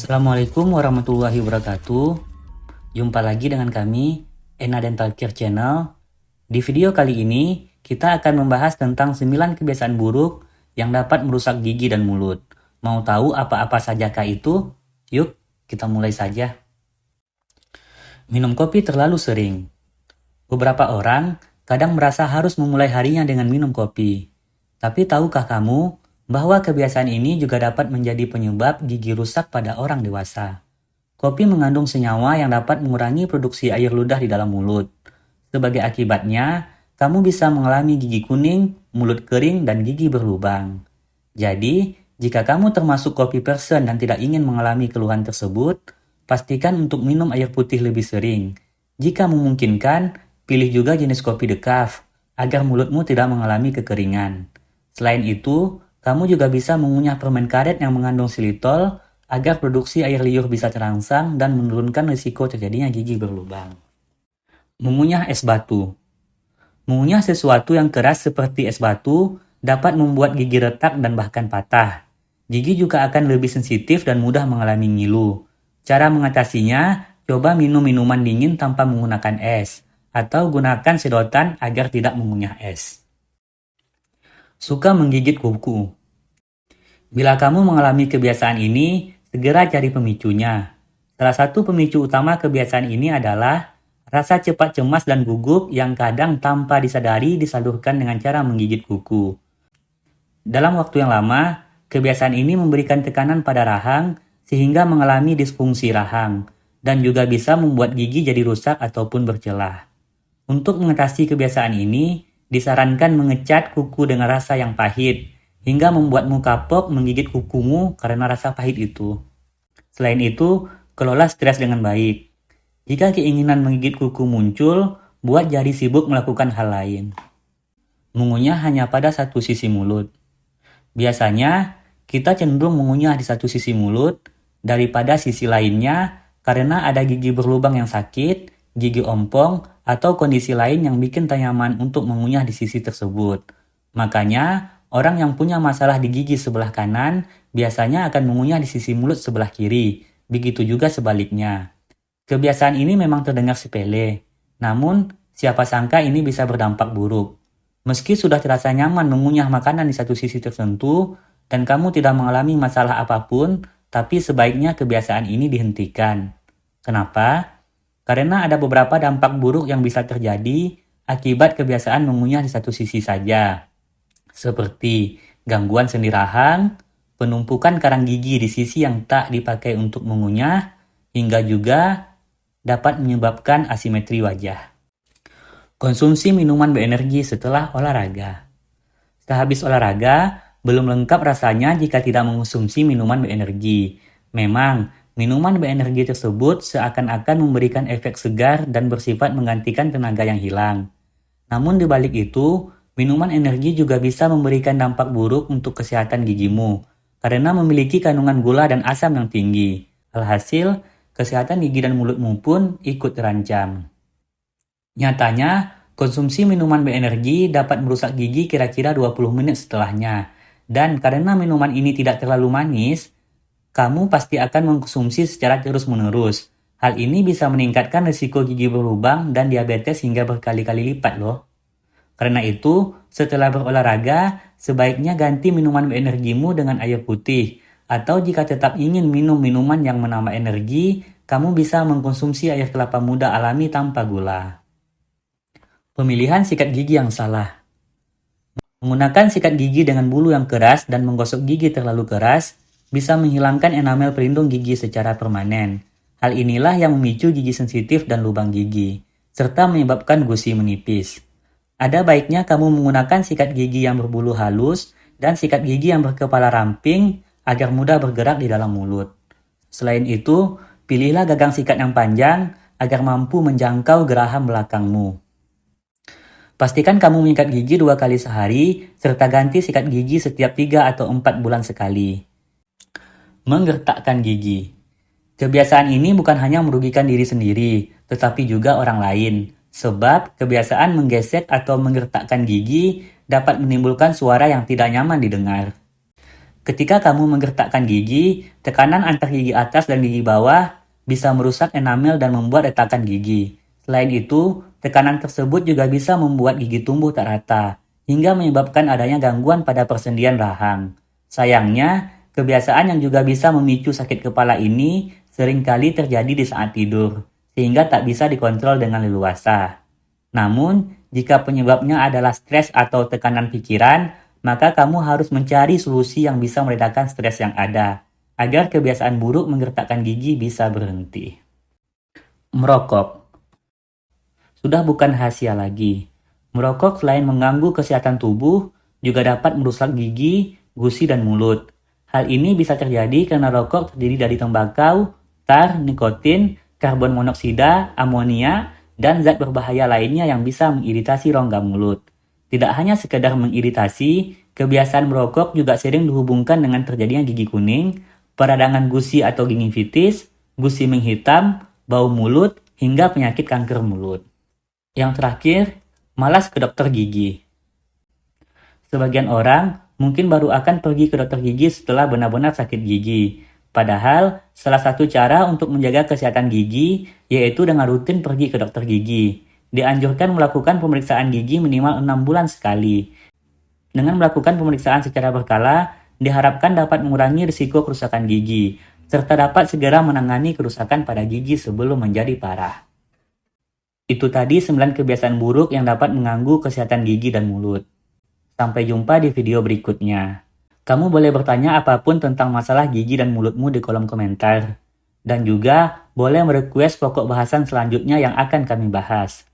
Assalamualaikum warahmatullahi wabarakatuh. Jumpa lagi dengan kami, Ena Dental Care Channel. Di video kali ini, kita akan membahas tentang 9 kebiasaan buruk yang dapat merusak gigi dan mulut. Mau tahu apa-apa sajakah itu? Yuk, kita mulai saja. Minum kopi terlalu sering. Beberapa orang kadang merasa harus memulai harinya dengan minum kopi. Tapi tahukah kamu bahwa kebiasaan ini juga dapat menjadi penyebab gigi rusak pada orang dewasa? Kopi mengandung senyawa yang dapat mengurangi produksi air ludah di dalam mulut. Sebagai akibatnya, kamu bisa mengalami gigi kuning, mulut kering, dan gigi berlubang. Jadi, jika kamu termasuk kopi person dan tidak ingin mengalami keluhan tersebut, pastikan untuk minum air putih lebih sering. Jika memungkinkan, pilih juga jenis kopi decaf, agar mulutmu tidak mengalami kekeringan. Selain itu, kamu juga bisa mengunyah permen karet yang mengandung xilitol agar produksi air liur bisa terangsang dan menurunkan risiko terjadinya gigi berlubang. Mengunyah es batu. Mengunyah sesuatu yang keras seperti es batu dapat membuat gigi retak dan bahkan patah. Gigi juga akan lebih sensitif dan mudah mengalami ngilu. Cara mengatasinya, coba minum minuman dingin tanpa menggunakan es, atau gunakan sedotan agar tidak mengunyah es. Suka menggigit kuku. Bila kamu mengalami kebiasaan ini, segera cari pemicunya. Salah satu pemicu utama kebiasaan ini adalah rasa cepat cemas dan gugup yang kadang tanpa disadari disalurkan dengan cara menggigit kuku. Dalam waktu yang lama, kebiasaan ini memberikan tekanan pada rahang sehingga mengalami disfungsi rahang dan juga bisa membuat gigi jadi rusak ataupun bercelah. Untuk mengatasi kebiasaan ini, disarankan mengecat kuku dengan rasa yang pahit, hingga membuatmu kapok menggigit kukumu karena rasa pahit itu. Selain itu, kelola stres dengan baik. Jika keinginan menggigit kuku muncul, buat jari sibuk melakukan hal lain. Mengunyah hanya pada satu sisi mulut. Biasanya, kita cenderung mengunyah di satu sisi mulut daripada sisi lainnya karena ada gigi berlubang yang sakit, gigi ompong, atau kondisi lain yang bikin tak nyaman untuk mengunyah di sisi tersebut. Makanya, orang yang punya masalah di gigi sebelah kanan biasanya akan mengunyah di sisi mulut sebelah kiri. Begitu juga sebaliknya. Kebiasaan ini memang terdengar sepele, namun siapa sangka ini bisa berdampak buruk. Meski sudah terasa nyaman mengunyah makanan di satu sisi tertentu dan kamu tidak mengalami masalah apapun, tapi sebaiknya kebiasaan ini dihentikan. Kenapa? Karena ada beberapa dampak buruk yang bisa terjadi akibat kebiasaan mengunyah di satu sisi saja. Seperti gangguan sendi rahang, penumpukan karang gigi di sisi yang tak dipakai untuk mengunyah, hingga juga dapat menyebabkan asimetri wajah. Konsumsi minuman berenergi setelah olahraga. Sehabis olahraga, belum lengkap rasanya jika tidak mengonsumsi minuman berenergi. Memang, minuman berenergi tersebut seakan-akan memberikan efek segar dan bersifat menggantikan tenaga yang hilang. Namun di balik itu, minuman energi juga bisa memberikan dampak buruk untuk kesehatan gigimu, karena memiliki kandungan gula dan asam yang tinggi. Alhasil, kesehatan gigi dan mulutmu pun ikut terancam. Nyatanya, konsumsi minuman berenergi dapat merusak gigi kira-kira 20 menit setelahnya. Dan karena minuman ini tidak terlalu manis, kamu pasti akan mengkonsumsi secara terus-menerus. Hal ini bisa meningkatkan risiko gigi berlubang dan diabetes hingga berkali-kali lipat loh. Karena itu, setelah berolahraga, sebaiknya ganti minuman berenergimu dengan air putih. Atau jika tetap ingin minum minuman yang menambah energi, kamu bisa mengkonsumsi air kelapa muda alami tanpa gula. Pemilihan sikat gigi yang salah. Menggunakan sikat gigi dengan bulu yang keras dan menggosok gigi terlalu keras bisa menghilangkan enamel pelindung gigi secara permanen. Hal inilah yang memicu gigi sensitif dan lubang gigi, serta menyebabkan gusi menipis. Ada baiknya kamu menggunakan sikat gigi yang berbulu halus dan sikat gigi yang berkepala ramping agar mudah bergerak di dalam mulut. Selain itu, pilihlah gagang sikat yang panjang agar mampu menjangkau geraham belakangmu. Pastikan kamu menyikat gigi 2 kali sehari, serta ganti sikat gigi setiap 3 atau 4 bulan sekali. Menggertakkan gigi. Kebiasaan ini bukan hanya merugikan diri sendiri, tetapi juga orang lain. Sebab kebiasaan menggesek atau menggertakkan gigi dapat menimbulkan suara yang tidak nyaman didengar. Ketika kamu menggertakkan gigi, tekanan antar gigi atas dan gigi bawah bisa merusak enamel dan membuat retakan gigi. Selain itu, tekanan tersebut juga bisa membuat gigi tumbuh tak rata, hingga menyebabkan adanya gangguan pada persendian rahang. Sayangnya, kebiasaan yang juga bisa memicu sakit kepala ini seringkali terjadi di saat tidur, sehingga tak bisa dikontrol dengan leluasa. Namun, jika penyebabnya adalah stres atau tekanan pikiran, maka kamu harus mencari solusi yang bisa meredakan stres yang ada, agar kebiasaan buruk menggertakkan gigi bisa berhenti. Merokok sudah bukan rahasia lagi. Merokok selain mengganggu kesehatan tubuh, juga dapat merusak gigi, gusi, dan mulut. Hal ini bisa terjadi karena rokok terdiri dari tembakau, tar, nikotin, karbon monoksida, amonia, dan zat berbahaya lainnya yang bisa mengiritasi rongga mulut. Tidak hanya sekedar mengiritasi, kebiasaan merokok juga sering dihubungkan dengan terjadinya gigi kuning, peradangan gusi atau gingivitis, gusi menghitam, bau mulut, hingga penyakit kanker mulut. Yang terakhir, malas ke dokter gigi. Sebagian orang mungkin baru akan pergi ke dokter gigi setelah benar-benar sakit gigi. Padahal, salah satu cara untuk menjaga kesehatan gigi yaitu dengan rutin pergi ke dokter gigi. Dianjurkan melakukan pemeriksaan gigi minimal 6 bulan sekali. Dengan melakukan pemeriksaan secara berkala, diharapkan dapat mengurangi risiko kerusakan gigi, serta dapat segera menangani kerusakan pada gigi sebelum menjadi parah. Itu tadi 9 kebiasaan buruk yang dapat mengganggu kesehatan gigi dan mulut. Sampai jumpa di video berikutnya. Kamu boleh bertanya apapun tentang masalah gigi dan mulutmu di kolom komentar. Dan juga boleh merequest pokok bahasan selanjutnya yang akan kami bahas.